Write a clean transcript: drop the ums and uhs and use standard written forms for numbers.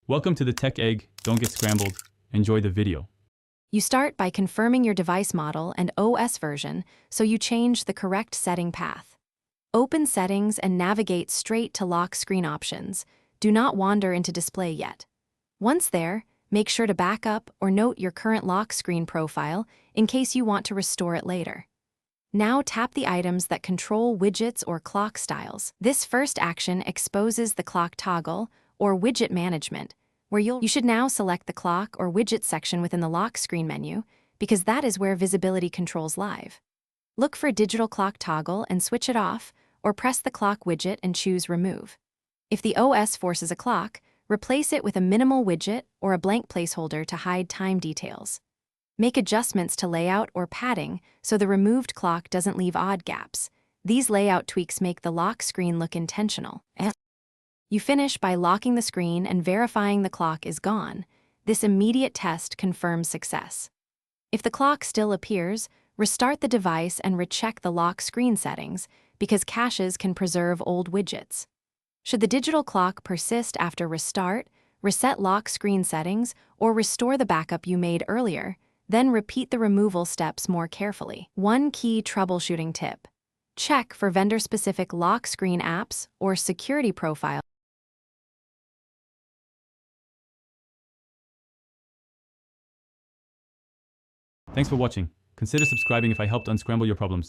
Welcome to the Tech Egg. Don't get scrambled. Enjoy the video. You start by confirming your device model and OS version, so you change the correct setting path. Open Settings and navigate straight to lock screen options. Do not wander into Display yet. Once there, make sure to back up or note your current lock screen profile in case you want to restore it later. Now tap the items that control widgets or clock styles. This first action exposes the clock toggle or widget management, where you should now select the clock or widget section within the lock screen menu, because that is where visibility controls live. Look for digital clock toggle and switch it off, or press the clock widget and choose remove. If the OS forces a clock, replace it with a minimal widget or a blank placeholder to hide time details. Make adjustments to layout or padding so the removed clock doesn't leave odd gaps. These layout tweaks make the lock screen look intentional. You finish by locking the screen and verifying the clock is gone. This immediate test confirms success. If the clock still appears, restart the device and recheck the lock screen settings, because caches can preserve old widgets. Should the digital clock persist after restart, reset lock screen settings or restore the backup you made earlier, then repeat the removal steps more carefully. One key troubleshooting tip: check for vendor-specific lock screen apps or security profile. Thanks for watching. Consider subscribing if I helped unscramble your problems.